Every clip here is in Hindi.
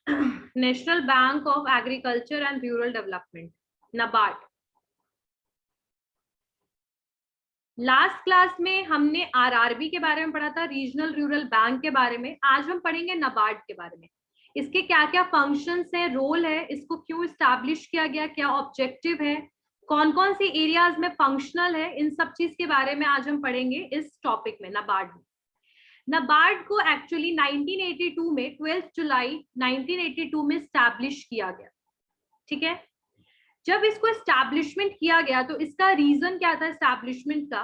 National bank of agriculture and rural development, NABARD. Last class में हमने आरआरबी के बारे में पढ़ा था, रीजनल रूरल बैंक के बारे में। आज हम पढ़ेंगे नाबार्ड के बारे में, इसके क्या क्या फंक्शंस है, रोल है, इसको क्यों इस्टेब्लिश किया गया, क्या ऑब्जेक्टिव है, कौन कौन सी एरियाज में फंक्शनल है, इन सब चीज के बारे में आज हम पढ़ेंगे इस टॉपिक में, नाबार्ड में। नाबार्ड को एक्चुअली 1982 में 12 जुलाई 1982 में स्टैब्लिश किया गया, ठीक है। जब इसको एस्टैब्लिशमेंट किया गया तो इसका रीजन क्या था एस्टैब्लिशमेंट का,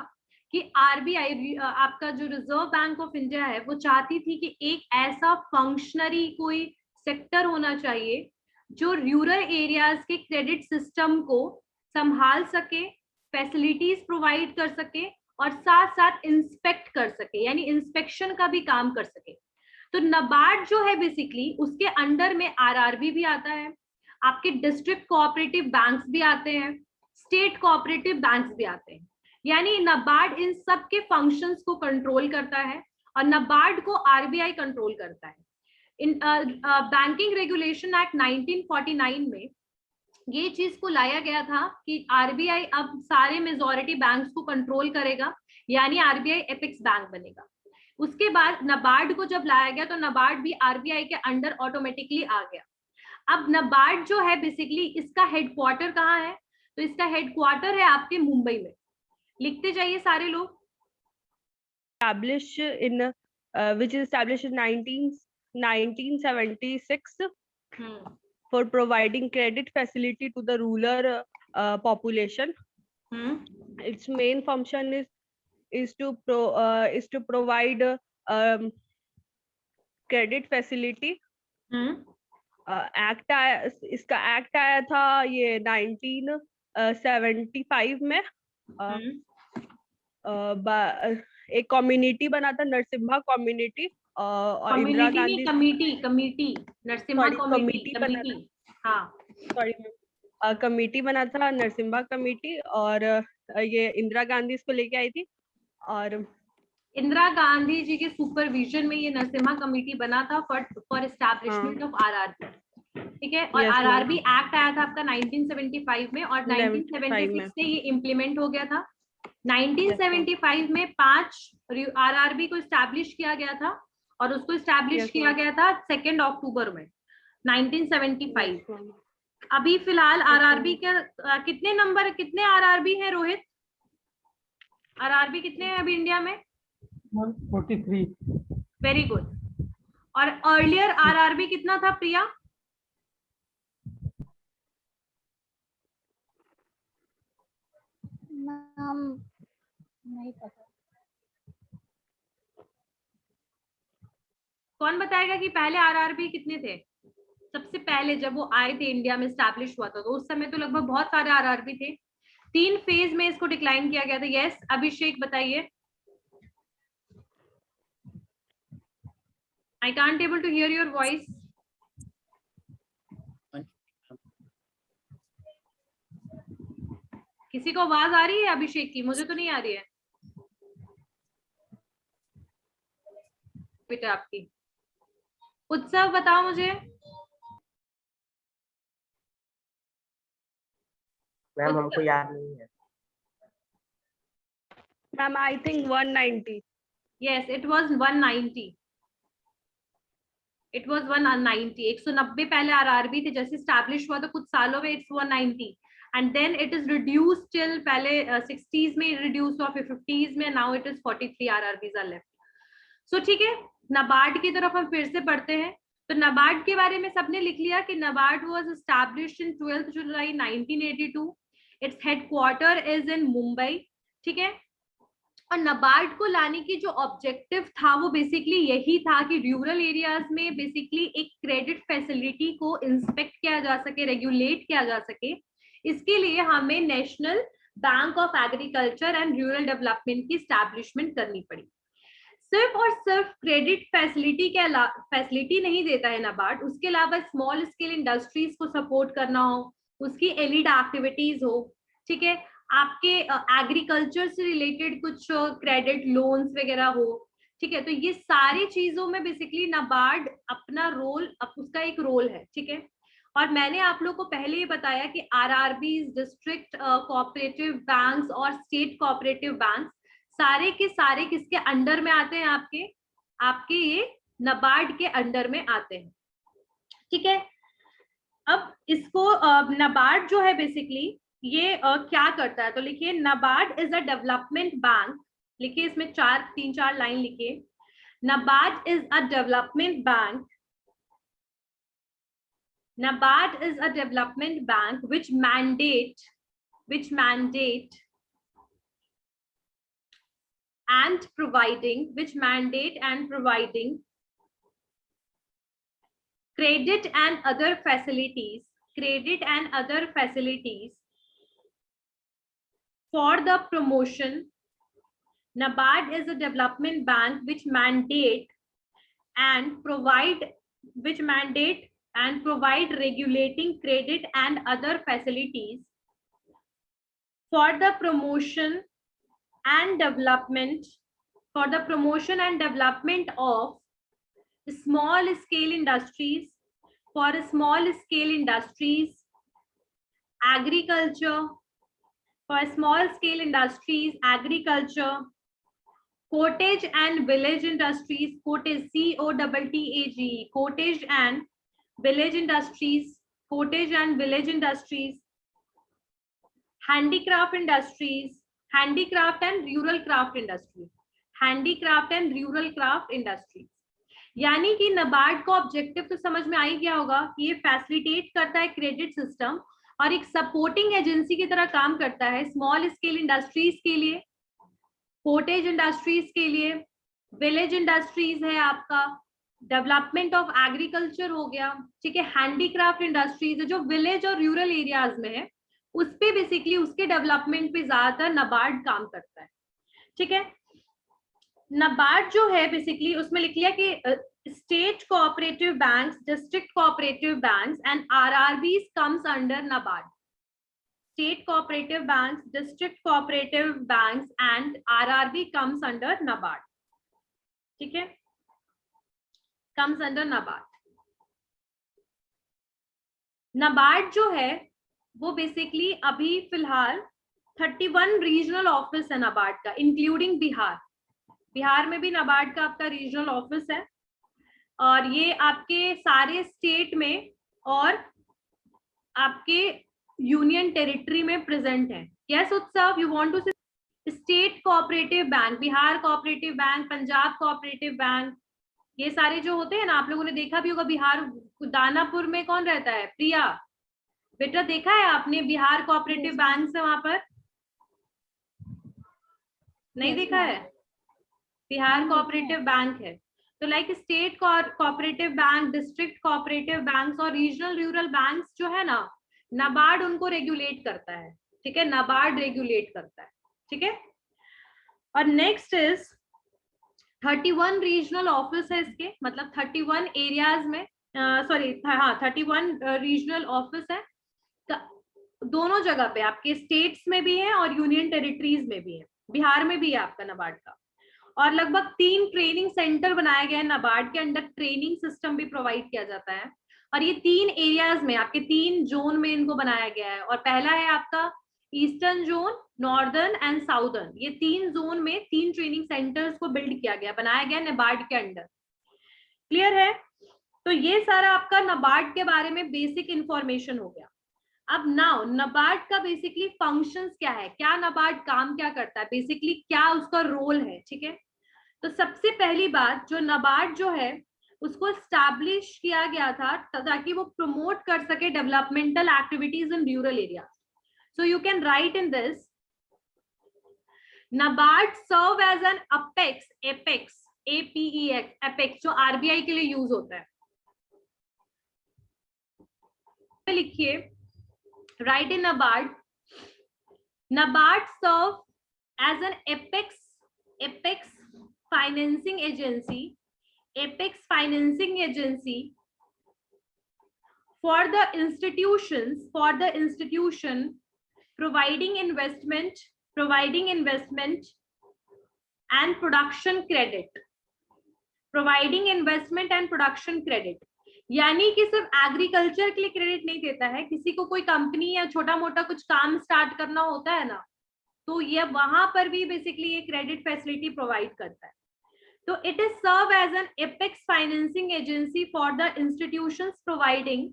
कि आरबीआई, आपका जो रिजर्व बैंक ऑफ इंडिया है, वो चाहती थी कि एक ऐसा फंक्शनरी कोई सेक्टर होना चाहिए जो रूरल एरियाज के क्रेडिट सिस्टम को संभाल सके, फैसिलिटीज प्रोवाइड कर सके और साथ साथ इंस्पेक्ट कर सके, यानी इंस्पेक्शन का भी काम कर सके। तो नाबार्ड जो है बेसिकली उसके अंडर में आरआरबी भी आता है, आपके डिस्ट्रिक्ट कोऑपरेटिव बैंक्स भी आते हैं, स्टेट कोऑपरेटिव बैंक्स भी आते हैं, यानी नाबार्ड इन सब के फंक्शंस को कंट्रोल करता है और नाबार्ड को आरबीआई कंट्रोल करता है। इन बैंकिंग रेगुलेशन एक्ट 1949 में ये चीज को लाया गया था कि आरबीआई अब सारे मेजॉरिटी बैंक्स को कंट्रोल करेगा, यानी आरबीआई एपेक्स बैंक बनेगा। उसके बाद नाबार्ड को जब लाया गया तो नाबार्ड भी आरबीआई के अंडर ऑटोमेटिकली आ गया। अब नाबार्ड जो है बेसिकली इसका हेडक्वार्टर कहाँ है, तो इसका हेडक्वार्टर है आपके मुंबई में। लिखते जाइए सारे लोग। Established in which is established in 1976 for providing credit facility to the rural population. Its main function is to provide credit facility. Act आया, इसका एक्ट आया था ये 1975 में। एक कम्युनिटी बना था, नरसिम्हा कम्युनिटी, और इंदिरा गांधी कमेटी नरसिम्हा कमेटी, हाँ सॉरी, कमेटी बना था, नरसिम्हा कमेटी, और ये इंदिरा गांधी इसको लेके आई थी। और इंदिरा गांधी जी के सुपरविजन में ये नरसिम्हा कमेटी बना था फॉर एस्टैब्लिशमेंट ऑफ आरआरबी, ठीक है। और आरआरबी एक्ट आया था आपका 1975 में और 1976 से ये इम्प्लीमेंट हो गया था। 1975 में 5 आरआरबी को एस्टैब्लिश किया गया था और उसको एस्टैब्लिश किया गया था 2 अक्टूबर में 1975। अभी फिलहाल आरआरबी के कितने आरआरबी है रोहित? आरआरबी कितने हैं अभी इंडिया में? 43। Very good. और अर्लियर आरआरबी कितना था प्रिया? नहीं पता। कौन बताएगा कि पहले आरआरबी कितने थे? सबसे पहले जब वो आए थे इंडिया में स्टैब्लिश हुआ था तो उस समय तो लगभग बहुत सारे आरआरबी थे। 3 फेज में इसको डिक्लाइन किया गया था। यस अभिषेक बताइए। I can't able to hear your voice. किसी को आवाज आ रही है अभिषेक की? मुझे तो नहीं आ रही है बेटा आपकी। उत्सव बताओ मुझे। मैम हमको याद नहीं है। Ma'am I think 190। Yes, it was 190. It was 190. 190 पहले आरआरबी थे, जैसे स्टैब्लिश हुआ तो कुछ सालों में it's 190 and then it is reduced till पहले 60s में reduced हुआ, फिर 50s में, now it is 43 RRBs are left. So ठीक है, नाबार्ड की तरफ हम फिर से पढ़ते हैं। तो नाबार्ड के बारे में सबने लिख लिया कि NABARD was established in 12 July 1982. Its headquarter is in Mumbai, ठीक है। और नाबार्ड को लाने की जो ऑब्जेक्टिव था वो बेसिकली यही था कि रूरल एरियाज में बेसिकली एक क्रेडिट फैसिलिटी को इंस्पेक्ट किया जा सके, रेगुलेट किया जा सके। इसके लिए हमें national bank of agriculture and rural development की स्टैब्लिशमेंट करनी पड़ी। सिर्फ और सिर्फ क्रेडिट फैसिलिटी नहीं देता है नाबार्ड, उसके अलावा स्मॉल स्केल इंडस्ट्रीज को सपोर्ट करना हो, उसकी एलिड एक्टिविटीज हो, ठीक है, आपके एग्रीकल्चर से रिलेटेड कुछ क्रेडिट लोन्स वगैरह हो, ठीक है। तो ये सारी चीजों में बेसिकली नाबार्ड अपना रोल, उसका एक रोल है, ठीक है। और मैंने आप लोग को पहले ही बताया कि आरआरबी, डिस्ट्रिक्ट कोऑपरेटिव बैंक्स और स्टेट कोऑपरेटिव बैंक्स सारे के सारे किसके अंडर में आते हैं, आपके ये नाबार्ड के अंडर में आते हैं, ठीक है। अब इसको नाबार्ड जो है बेसिकली ये क्या करता है, तो लिखिए NABARD is a development bank, लिखिए इसमें 3-4 लाइन लिखिए। NABARD is a development bank, NABARD is a development bank which mandate and providing credit and other facilities for the promotion. NABARD is a development bank which mandate and provide regulating credit and other facilities for the promotion and development of small scale industries, agriculture, cottage and village industries, cottage, COTTAGE, cottage and village industries, handicraft and rural craft industries, यानी कि नाबार्ड का ऑब्जेक्टिव तो समझ में आ ही गया होगा कि ये फैसिलिटेट करता है क्रेडिट सिस्टम और एक सपोर्टिंग एजेंसी की तरह काम करता है स्मॉल स्केल इंडस्ट्रीज के लिए, कॉटेज इंडस्ट्रीज के लिए, विलेज इंडस्ट्रीज है आपका, डेवलपमेंट ऑफ एग्रीकल्चर हो गया, ठीक है, हैंडीक्राफ्ट इंडस्ट्रीज है जो विलेज और रूरल एरियाज में है, उस पे बेसिकली उसके डेवलपमेंट पे ज्यादातर नाबार्ड काम करता है, ठीक है। नाबार्ड जो है बेसिकली उसमें लिख लिया कि state cooperative banks, district cooperative banks and RRBs comes under NABARD. State cooperative banks, district cooperative banks and RRB comes under NABARD, ठीक है, कम्स अंडर नाबार्ड। नाबार्ड जो है वो बेसिकली अभी फिलहाल 31 रीजनल ऑफिस है नाबार्ड का, इंक्लूडिंग बिहार में भी नाबार्ड का आपका रीजनल ऑफिस है और ये आपके सारे स्टेट में और आपके यूनियन टेरिटरी में प्रेजेंट है। यस उत्सव, यू वांट टू से state cooperative bank, Bihar cooperative bank, Punjab cooperative bank, ये सारे जो होते हैं ना, आप लोगों ने देखा भी होगा बिहार दानापुर में कौन रहता है, प्रिया बेटा, देखा है आपने बिहार कोऑपरेटिव बैंक से वहां पर, नहीं देखा है, बिहार कोऑपरेटिव बैंक है। तो like state cooperative bank, district cooperative banks और रीजनल रूरल बैंक्स जो है ना, नाबार्ड उनको रेगुलेट करता है, ठीक है, नाबार्ड रेगुलेट करता है, ठीक है। और नेक्स्ट इज 31 रीजनल ऑफिस है इसके, मतलब 31 एरियाज में, सॉरी हाँ 31 रीजनल ऑफिस है, दोनों जगह पे आपके स्टेट्स में भी है और यूनियन टेरिटरीज में भी है, बिहार में भी है आपका नाबार्ड का। और लगभग 3 ट्रेनिंग सेंटर बनाया गया है नाबार्ड के अंडर, ट्रेनिंग सिस्टम भी प्रोवाइड किया जाता है और ये 3 एरियाज में आपके 3 जोन में इनको बनाया गया है। और पहला है आपका eastern zone, northern and southern, ये 3 जोन में 3 ट्रेनिंग सेंटर्स को बिल्ड किया गया, बनाया गया नाबार्ड के अंडर। क्लियर है? तो ये सारा आपका नाबार्ड के बारे में बेसिक इंफॉर्मेशन हो गया। अब नाउ नाबार्ड का बेसिकली फंक्शंस क्या है, क्या नाबार्ड काम क्या करता है, बेसिकली क्या उसका रोल है, ठीक है। तो सबसे पहली बात, जो नाबार्ड जो है उसको एस्टैब्लिश किया गया था ताकि वो प्रमोट कर सके developmental activities in rural area. So you can write in this, NABARD serve as an apex, apex जो आरबीआई के लिए यूज होता है। लिखिए, write in NABARD serve as an apex financing agency for the institution providing investment and production credit providing investment and production credit, यानी कि सिर्फ एग्रीकल्चर के लिए क्रेडिट नहीं देता है, किसी को कोई कंपनी या छोटा मोटा कुछ काम स्टार्ट करना होता है ना, तो ये वहां पर भी बेसिकली ये क्रेडिट फैसिलिटी प्रोवाइड करता है। तो it is serve as an apex financing agency for the institutions providing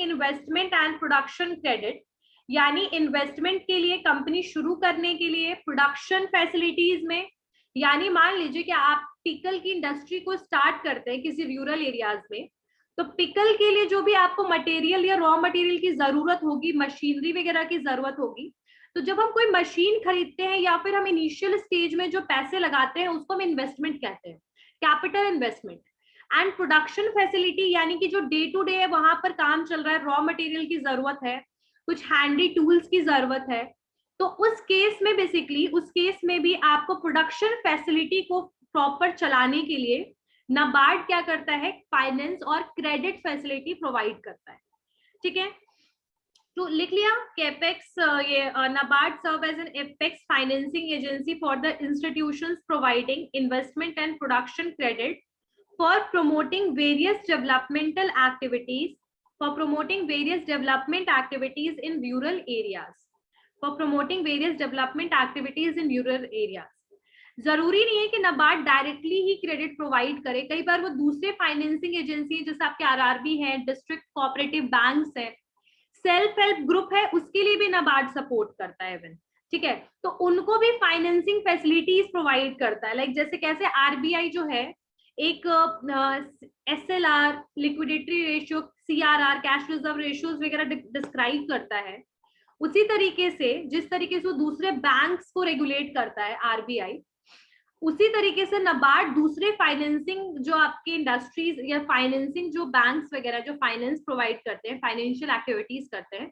investment and production credit, यानी इन्वेस्टमेंट के लिए, कंपनी शुरू करने के लिए, प्रोडक्शन फैसिलिटीज में, यानी मान लीजिए कि आप पिकल की इंडस्ट्री को स्टार्ट करते हैं किसी रूरल एरियाज में, तो पिकल के लिए जो भी आपको मटेरियल या रॉ मटेरियल की जरूरत होगी, मशीनरी वगैरह की जरूरत होगी, तो जब हम कोई मशीन खरीदते हैं या फिर हम इनिशियल स्टेज में जो पैसे लगाते हैं उसको हम इन्वेस्टमेंट कहते हैं, capital investment. And production facility, यानी कि जो डे टू डे है वहां पर काम चल रहा है, रॉ मटेरियल की जरूरत है, कुछ हैंडी टूल्स की जरूरत है, तो उस केस में बेसिकली, उस केस में भी आपको प्रोडक्शन फैसिलिटी को प्रॉपर चलाने के लिए नाबार्ड क्या करता है, फाइनेंस और क्रेडिट फैसिलिटी प्रोवाइड करता है। ठीक है, तो लिख लिया कैपेक्स, ये NABARD serve as an apex financing agency for the institutions providing investment and production credit for promoting various developmental activities, for promoting various development activities in rural areas, for promoting various development activities in rural areas। जरूरी नहीं है कि नाबार्ड डायरेक्टली ही क्रेडिट प्रोवाइड करे, कई बार वो दूसरे फाइनेंसिंग एजेंसी जैसे आपके आरआरबी है, डिस्ट्रिक्ट कोऑपरेटिव बैंक्स है, सेल्फ हेल्प ग्रुप है, उसके लिए भी नाबार्ड सपोर्ट करता है इवन। ठीक है, तो उनको भी फाइनेंसिंग फैसिलिटीज प्रोवाइड करता है, लाइक जैसे कैसे आरबीआई जो है एक SLR, liquidity ratio, CRR, cash reserve ratios वगैरह डिस्क्राइब करता है, उसी तरीके से जिस तरीके से वो दूसरे बैंक्स को रेगुलेट करता है आरबीआई, उसी तरीके से नाबार्ड दूसरे फाइनेंसिंग जो आपके इंडस्ट्रीज या फाइनेंसिंग जो बैंक्स वगैरह जो फाइनेंस प्रोवाइड करते हैं, फाइनेंशियल एक्टिविटीज करते हैं,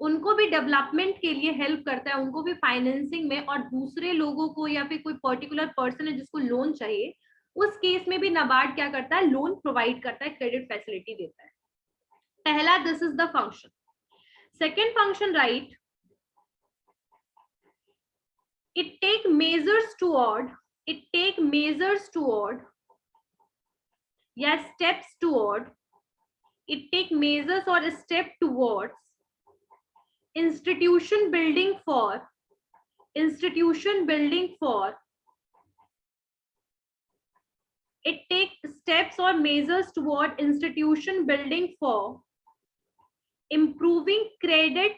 उनको भी डेवलपमेंट के लिए हेल्प करता है, उनको भी फाइनेंसिंग में, और दूसरे लोगों को या फिर कोई पर्टिकुलर पर्सन है जिसको लोन चाहिए, उस केस में भी नाबार्ड क्या करता है, लोन प्रोवाइड करता है, क्रेडिट फैसिलिटी देता है। पहला, this is the function. Second function, right, it take measures toward या steps toward, it take measures or a step towards institution building for it take steps or measures toward institution building for improving credit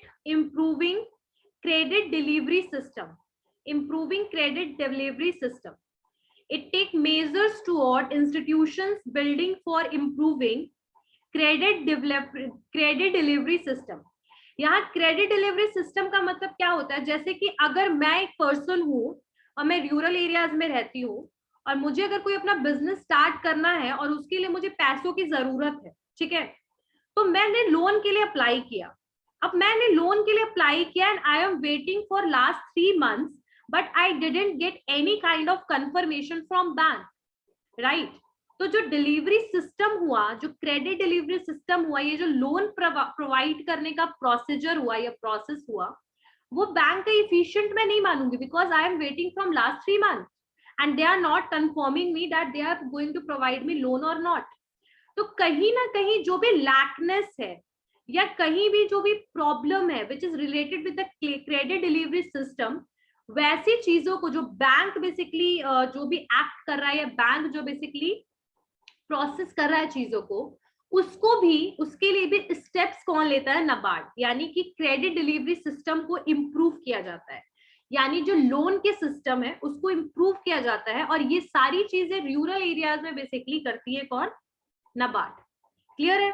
delivery system, it take measures toward institutions building for improving credit delivery system। यहाँ क्रेडिट डिलीवरी सिस्टम का मतलब क्या होता है, जैसे कि अगर मैं एक पर्सन हूँ और मैं रूरल एरियाज में रहती हूँ और मुझे अगर कोई अपना बिजनेस स्टार्ट करना है और उसके लिए मुझे पैसों की जरूरत है, ठीक है, तो मैंने लोन के लिए अप्लाई किया। अब मैंने लोन के लिए अप्लाई किया and I am waiting for last 3 months but I didn't get any kind of confirmation from bank, right. तो जो डिलीवरी सिस्टम हुआ, जो क्रेडिट डिलीवरी सिस्टम हुआ, ये जो लोन प्रोवाइड करने का प्रोसीजर हुआ या प्रोसेस हुआ, वो बैंक का इफिशिएंट मैं नहीं मानूंगी, because I am waiting from last 3 months and they are not confirming me that they are going to provide me loan or not। तो कहीं ना कहीं जो भी लैकनेस है या कहीं भी जो भी प्रॉब्लम है which is related with the credit delivery system, वैसी चीजों को जो बैंक बेसिकली जो भी एक्ट कर रहा है या बैंक जो बेसिकली प्रोसेस कर रहा है चीजों को, उसको भी, उसके लिए भी स्टेप्स कौन लेता है, नाबार्ड। यानी कि क्रेडिट डिलीवरी सिस्टम को इम्प्रूव किया जाता है, यानी जो लोन के सिस्टम है उसको इम्प्रूव किया जाता है, और ये सारी चीजें रूरल एरियाज में बेसिकली करती है कौन, नाबार्ड। क्लियर है।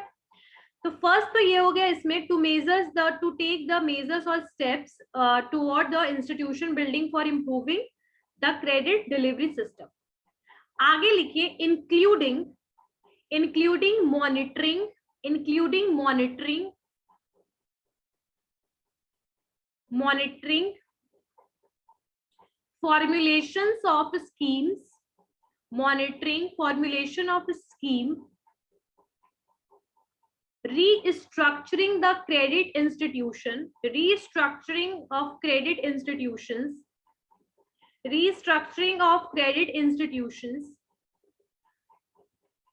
तो फर्स्ट तो ये हो गया इसमें, टू टेक द मेजर्स और steps toward the institution building for improving the credit delivery system. आगे लिखिए including monitoring formulation of scheme, restructuring of credit institutions,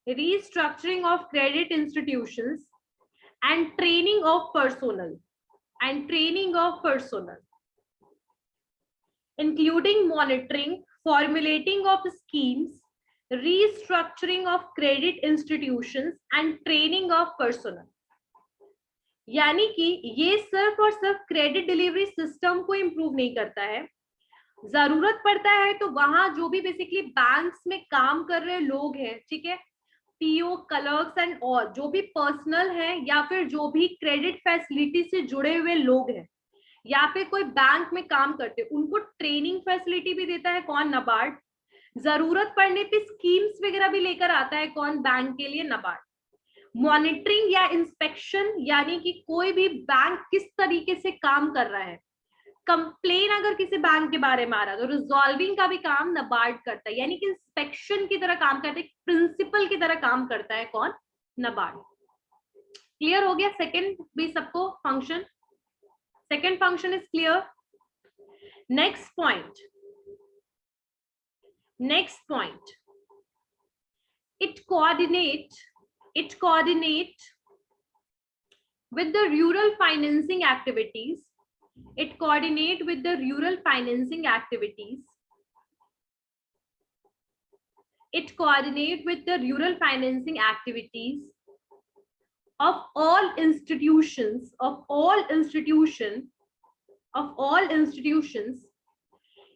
restructuring of credit institutions, and training of personnel, including monitoring, formulating of schemes, restructuring of credit institutions and training of personnel. यानी कि ये सिर्फ और सिर्फ क्रेडिट डिलीवरी सिस्टम को इंप्रूव नहीं करता है, जरूरत पड़ता है तो वहां जो भी बेसिकली बैंक्स में काम कर रहे लोग हैं, ठीक है, पीओ, क्लर्क्स एंड ऑल, जो भी पर्सनल है या फिर जो भी क्रेडिट फैसिलिटी से जुड़े हुए लोग हैं या फिर कोई बैंक में काम करते हैं, उनको ट्रेनिंग फैसिलिटी भी देता है कौन? नबार्ड। जरूरत पड़ने पे स्कीम्स वगैरह भी लेकर आता है कौन? बैंक के लिए नबार्ड। मॉनिटरिंग या इंस्पेक्शन, यानी कि कोई भी बैंक किस तरीके से काम कर रहा है, कंप्लेन अगर किसी बैंक के बारे में आ रहा है तो रिजॉल्विंग का भी काम नबार्ड करता है, यानी कि इंस्पेक्शन की तरह काम करता है, प्रिंसिपल की तरह काम करता है कौन? नबार्ड। क्लियर हो गया? सेकंड भी सबको function, second function is clear. Next point, it coordinate with the rural financing activities. It coordinate with the rural financing activities. It coordinate with the rural financing activities of all institutions,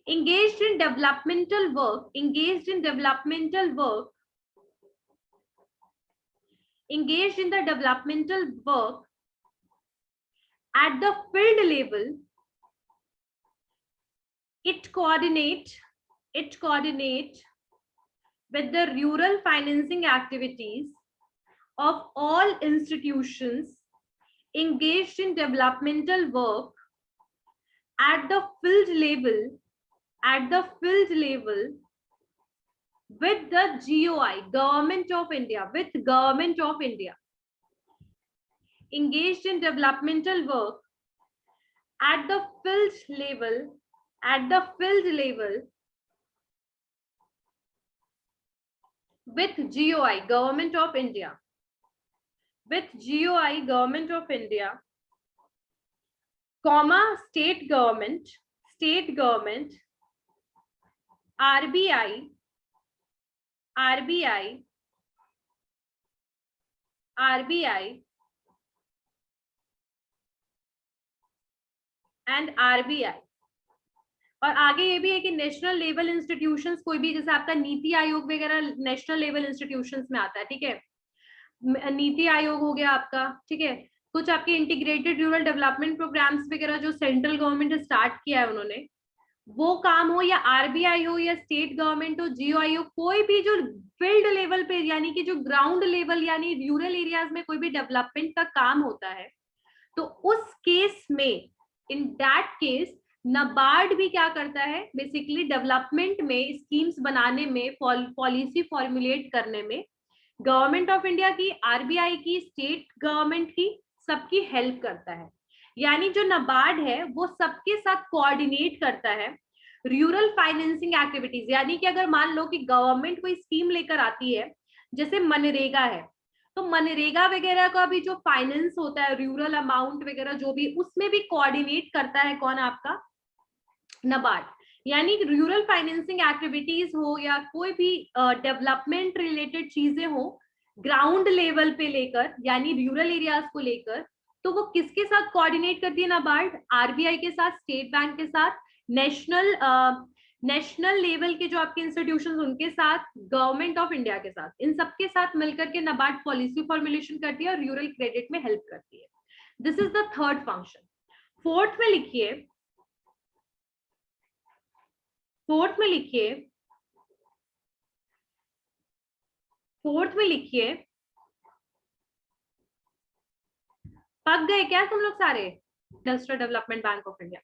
engaged in developmental work, at the field level. It coordinate with the rural financing activities of all institutions engaged in developmental work at the field level with the GOI, Government of India, engaged in developmental work at the field level with GOI, Government of India, comma state government, RBI and RBI। और आगे ये भी है कि नेशनल लेवल इंस्टीट्यूशंस, कोई भी जैसे आपका नीति आयोग वगैरह नेशनल लेवल इंस्टीट्यूशंस में आता है, ठीक है, नीति आयोग हो गया आपका, ठीक है, कुछ आपके इंटीग्रेटेड रूरल डेवलपमेंट प्रोग्राम्स वगैरह जो सेंट्रल गवर्नमेंट ने स्टार्ट किया है उन्होंने, वो काम हो, या आरबीआई हो या स्टेट गवर्नमेंट हो, जीओआई हो, कोई भी जो फील्ड लेवल पे यानी कि जो ग्राउंड लेवल यानी रूरल एरियाज में कोई भी डेवलपमेंट का काम होता है, तो उस केस में, इन दैट केस, नबार्ड भी क्या करता है, बेसिकली डेवलपमेंट में, स्कीम्स बनाने में, पॉलिसी फॉर्मुलेट करने में गवर्नमेंट ऑफ इंडिया की, आरबीआई की, स्टेट गवर्नमेंट की, सबकी हेल्प करता है। यानी जो नबार्ड है वो सबके साथ कोऑर्डिनेट करता है रूरल फाइनेंसिंग एक्टिविटीज। यानी कि अगर मान लो कि गवर्नमेंट कोई स्कीम लेकर आती है, जैसे मनरेगा है, तो मनरेगा वगैरह का भी जो फाइनेंस होता है, रूरल अमाउंट वगैरह जो भी, उसमें भी कोऑर्डिनेट करता है कौन? आपका नबार्ड। यानी रूरल फाइनेंसिंग एक्टिविटीज हो या कोई भी डेवलपमेंट रिलेटेड चीजें हो ग्राउंड लेवल पे लेकर, यानी रूरल एरियाज को लेकर, तो वो किसके साथ कोऑर्डिनेट करती है नबार्ड? आरबीआई के साथ, स्टेट बैंक के साथ, नेशनल लेवल के जो आपके इंस्टीट्यूशंस उनके साथ, गवर्नमेंट ऑफ इंडिया के साथ, इन सबके साथ मिलकर के नबार्ड पॉलिसी फॉर्मुलेशन करती है और रूरल क्रेडिट में हेल्प करती है। This is the third function. Fourth में लिखिए, पक गए क्या तुम लोग सारे? Industrial development bank of India.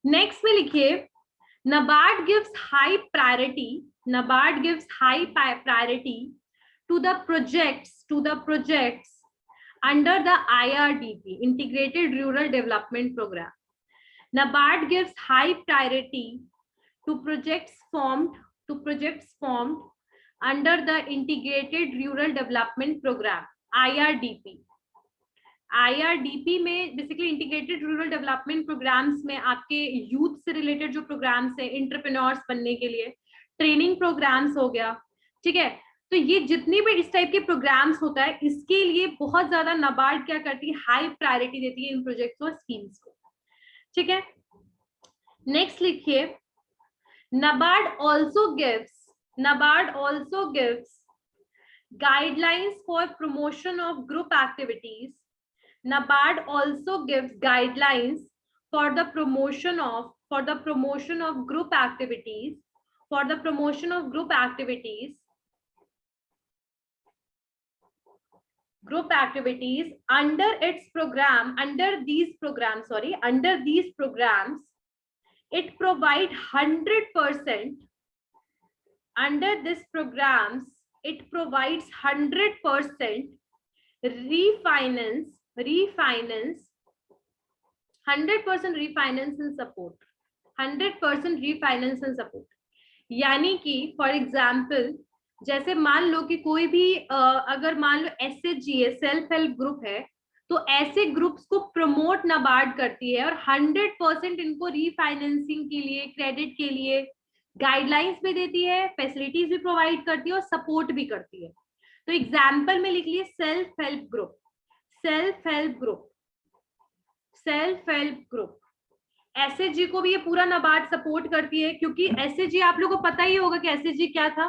Next में लिखिए, NABARD gives high priority to the projects under the IRDP, Integrated Rural Development Program. NABARD gives high priority to projects formed under the integrated rural development programme IRDP। IRDP में basically integrated rural development programmes में आपके यूथ से रिलेटेड जो प्रोग्राम्स है, एंटरप्रेन्योर्स बनने के लिए ट्रेनिंग प्रोग्राम्स हो गया, ठीक है। तो ये जितनी भी इस टाइप के प्रोग्राम्स होता है, इसके लिए बहुत ज्यादा नाबार्ड क्या करती है, हाई प्रायोरिटी देती है इन प्रोजेक्ट्स और स्कीम्स को, ठीक है। नेक्स्ट लिखिए, NABARD also gives guidelines for promotion of group activities. NABARD also gives guidelines for the promotion of group activities, under these programs. It provides 100% under this programs. It provides 100% refinance 100% refinance and support, 100% refinance and support। यानी कि फॉर एग्जाम्पल जैसे मान लो कि कोई भी अगर मान लो SHG है, सेल्फ हेल्प ग्रुप है, तो ऐसे ग्रुप्स को प्रमोट नाबार्ड करती है और 100% इनको रीफाइनेंसिंग के लिए, क्रेडिट के लिए गाइडलाइंस भी देती है, फैसिलिटीज भी प्रोवाइड करती है और सपोर्ट भी करती है। तो एग्जाम्पल में लिख लिए सेल्फ हेल्प ग्रुप। SHG को भी ये पूरा नाबार्ड सपोर्ट करती है, क्योंकि SHG आप लोगों को पता ही होगा कि SHG क्या था।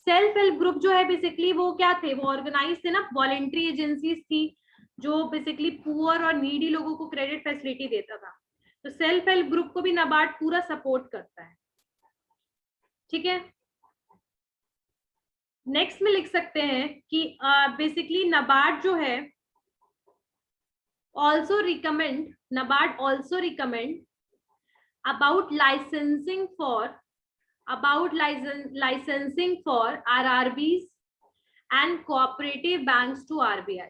सेल्फ हेल्प ग्रुप जो है बेसिकली वो क्या थे, वो ऑर्गेनाइज थे ना, वॉलेंट्री एजेंसीज थी जो बेसिकली पुअर और नीडी लोगों को क्रेडिट फैसिलिटी देता था। तो सेल्फ हेल्प ग्रुप को भी नाबार्ड पूरा सपोर्ट करता है, ठीक है। नेक्स्ट में लिख सकते हैं कि बेसिकली नाबार्ड जो है NABARD also recommend about licensing for RRBs and cooperative banks to RBI.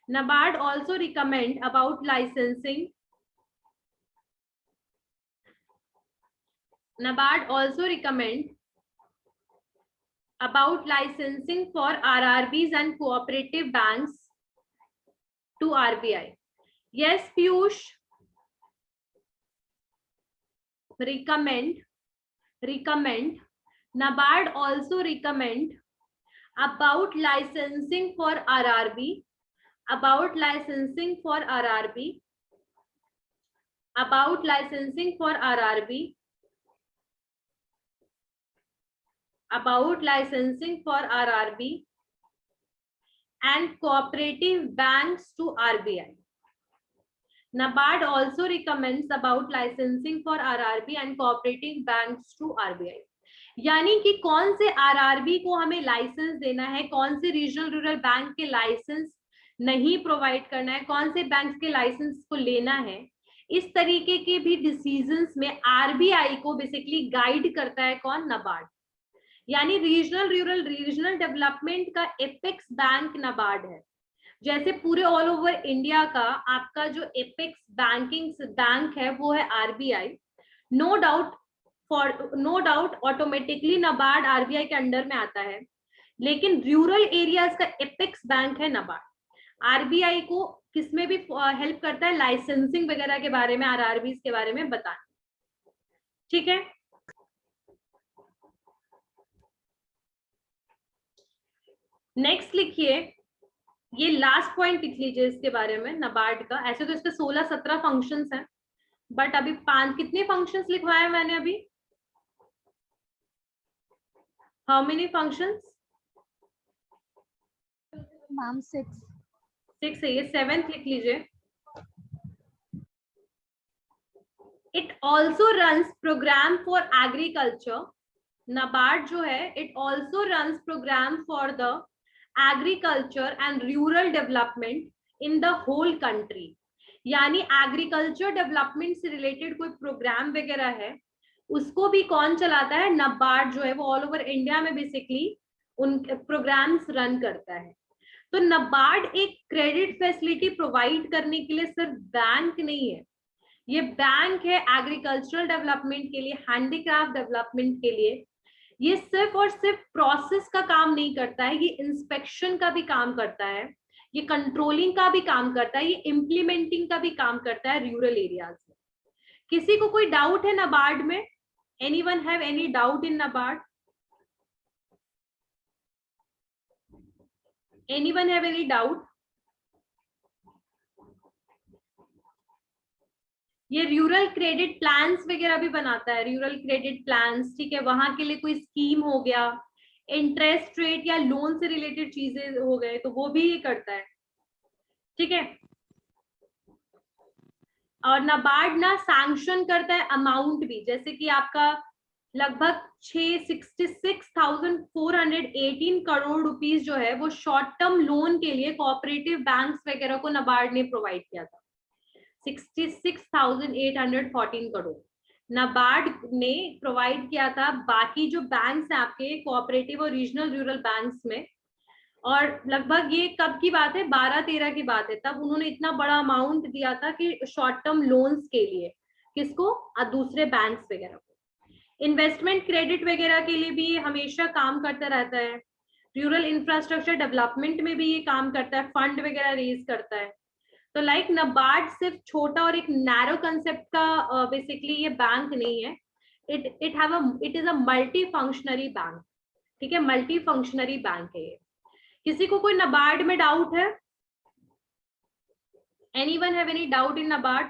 NABARD also recommend about licensing for RRBs and cooperative banks to RBI. Yes, Piyush. Recommend NABARD also recommend about licensing for RRB and cooperative banks to RBI. NABARD also recommends about licensing for RRB and cooperative banks to RBI. यानी कि कौन से RRB को हमें लाइसेंस देना है, कौन से रीजनल रूरल बैंक के लाइसेंस नहीं प्रोवाइड करना है, कौन से बैंक के लाइसेंस को लेना है, इस तरीके के भी डिसीजंस में RBI को बेसिकली गाइड करता है कौन, नाबार्ड। यानी रीजनल डेवलपमेंट का एपेक्स बैंक नाबार्ड है। जैसे पूरे ऑल ओवर इंडिया का आपका जो एपेक्स बैंक है वो है RBI। No doubt automatically NABARD RBI के अंडर में आता है, लेकिन रूरल एरियाज का एपेक्स बैंक है नाबार्ड। RBI को किसमें भी हेल्प करता है, लाइसेंसिंग वगैरह के बारे में, RRBs के बारे में बताना, ठीक है। नेक्स्ट लिखिए, ये लास्ट पॉइंट लिख लीजिए इसके बारे में नाबार्ड का। ऐसे तो इसके 16-17 फंक्शंस हैं, बट अभी 5 कितने फंक्शंस लिखवाए मैंने अभी, हाउ मेनी फंक्शंस मैम? 6 है, ये 7th लिख लीजिए। It also runs programme for agriculture. NABARD जो है it also runs programme for the agriculture and rural development in the whole country. यानी एग्रीकल्चर डेवलपमेंट से रिलेटेड कोई प्रोग्राम वगैरह है उसको भी कौन चलाता है, नाबार्ड जो है वो ऑल ओवर इंडिया में बेसिकली उन प्रोग्राम्स रन करता है। तो नाबार्ड एक क्रेडिट फैसिलिटी प्रोवाइड करने के लिए सिर्फ बैंक नहीं है, ये बैंक है एग्रीकल्चरल डेवलपमेंट के लिए, हैंडीक्राफ्ट डेवलपमेंट के लिए, ये सिर्फ और सिर्फ प्रोसेस का काम नहीं करता है, ये इंस्पेक्शन का भी काम करता है, ये कंट्रोलिंग का भी काम करता है, ये इम्प्लीमेंटिंग का भी काम करता है रूरल एरियाज में। किसी को कोई डाउट है नाबार्ड में? Anyone have any doubt in NABARD? Anyone have any doubt? ये रूरल क्रेडिट प्लान्स वगैरह भी बनाता है, रूरल क्रेडिट प्लान्स, ठीक है, वहां के लिए कोई स्कीम हो गया, इंटरेस्ट रेट या लोन से रिलेटेड चीजें हो गए, तो वो भी ये करता है, ठीक है। और नाबार्ड ना सैंक्शन करता है अमाउंट भी, जैसे कि आपका लगभग 66,418 करोड़ रुपीस जो है वो शॉर्ट टर्म लोन के लिए कोऑपरेटिव बैंक्स वगैरह को नाबार्ड ने प्रोवाइड किया था। 66,814 करोड़ नाबार्ड ने प्रोवाइड किया था। बाकी जो बैंक्स हैं आपके कोऑपरेटिव और रीजनल रूरल बैंक्स में, और लगभग ये कब की बात है, 12-13 की बात है, तब उन्होंने इतना बड़ा अमाउंट दिया था कि शॉर्ट टर्म लोन्स के लिए, किसको, दूसरे बैंक्स वगैरह को। इन्वेस्टमेंट क्रेडिट वगैरह के लिए भी हमेशा काम करता रहता है। रूरल इंफ्रास्ट्रक्चर डेवलपमेंट में भी ये काम करता है, फंड वगैरह रेज करता है। तो लाइक नाबार्ड सिर्फ छोटा और एक नैरो कंसेप्ट का बेसिकली ये बैंक नहीं है, it is a multi functionary bank, ठीक है, मल्टी फंक्शनरी बैंक है ये। किसी को कोई नाबार्ड में डाउट है? Anyone have any doubt in NABARD?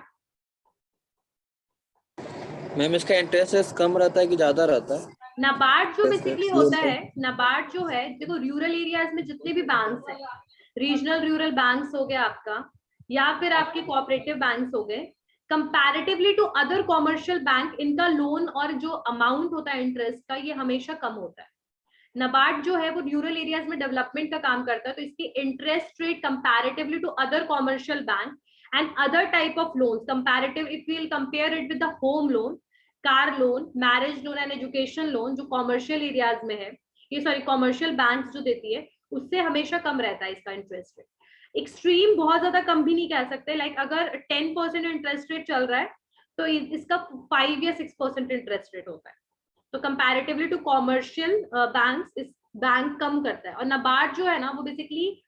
Ma'am इसका इंटरेस्ट कम रहता है कि ज्यादा रहता है? नाबार्ड जो बेसिकली होता है, नाबार्ड जो है, देखो रूरल एरियाज में जितने भी बैंक्स हैं, रीजनल रूरल बैंक्स हो गया आपका, या फिर आपके कोऑपरेटिव बैंक्स हो गए, comparatively to other commercial bank, इनका लोन और जो अमाउंट होता है इंटरेस्ट का, ये हमेशा कम होता है। नाबार्ड जो है वो रूरल एरियाज में डेवलपमेंट का काम करता है, तो इसकी interest rate comparatively to other commercial bank and other type of loans, comparative if we will compare it with the home loan, car loan, marriage loan and education loan जो कॉमर्शियल एरियाज में है, ये सॉरी कॉमर्शियल बैंक जो देती है, उससे हमेशा कम रहता है इसका इंटरेस्ट रेट। एक्सट्रीम बहुत ज्यादा कम भी नहीं कह सकते, लाइक अगर 10% इंटरेस्ट रेट चल रहा है तो इसका 5 या 6% इंटरेस्ट रेट होता है। तो कंपैरेटिवली टू कॉमर्शियल बैंक्स इस बैंक कम करता है। और नाबार्ड जो है ना वो बेसिकली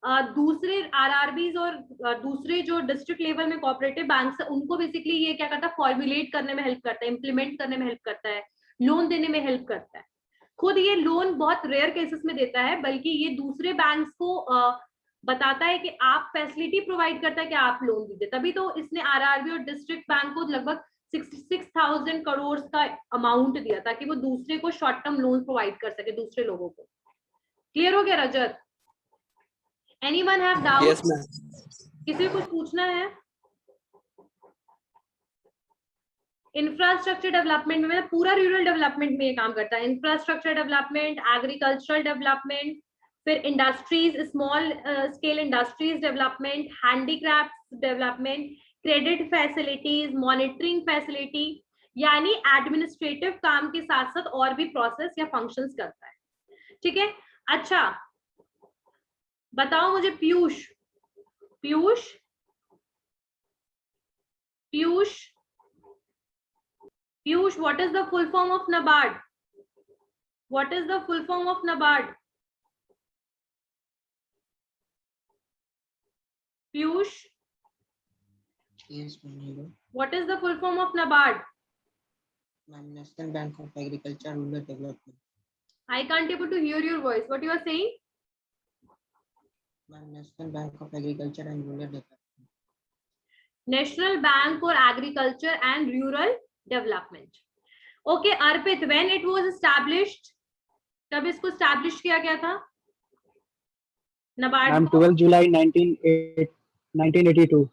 दूसरे आरआरबीज और दूसरे जो डिस्ट्रिक्ट लेवल में कोऑपरेटिव बैंक्स है उनको बेसिकली ये क्या करता है, फॉर्मुलेट करने में हेल्प करता है, इंप्लीमेंट करने में हेल्प करता है, लोन देने में हेल्प करता है। खुद ये लोन बहुत रेयर केसेस में देता है, बल्कि ये दूसरे बैंक्स को बताता है कि आप फैसिलिटी प्रोवाइड करता है कि आप लोन दीजिए। तभी तो इसने आरआरबी और डिस्ट्रिक्ट बैंक को लगभग 66,000 करोड़ का अमाउंट दिया ताकि वो दूसरे को शॉर्ट टर्म लोन प्रोवाइड कर सके दूसरे लोगों को। क्लियर हो गया Rajat? Anyone have doubt? Yes ma'am. किसी को कुछ पूछना है? इंफ्रास्ट्रक्चर डेवलपमेंट में पूरा रूरल डेवलपमेंट में ये काम करता है, इंफ्रास्ट्रक्चर डेवलपमेंट, एग्रीकल्चरल डेवलपमेंट, फिर industries, small scale industries development, handicraft development, credit facilities, monitoring facility, यानी एडमिनिस्ट्रेटिव काम के साथ साथ और भी प्रोसेस या फंक्शंस करता है। ठीक है, अच्छा बताओ मुझे Piyush, Piyush Piyush Piyush, what is the full form of NABARD? What is the full form of NABARD? Piyush, Yes, ma'am. what is the full form of NABARD? Ma'am, National Bank of Agriculture and Rural Development. I can't able to hear your voice. What you are saying? Ma'am, National Bank of Agriculture and Rural Development. National Bank for Agriculture and Rural Development. Okay, Arpit, when it was established? कब इसको establish किया गया था? NABARD? Ma'am, 12 July 1982.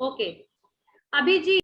Okay. अभी जी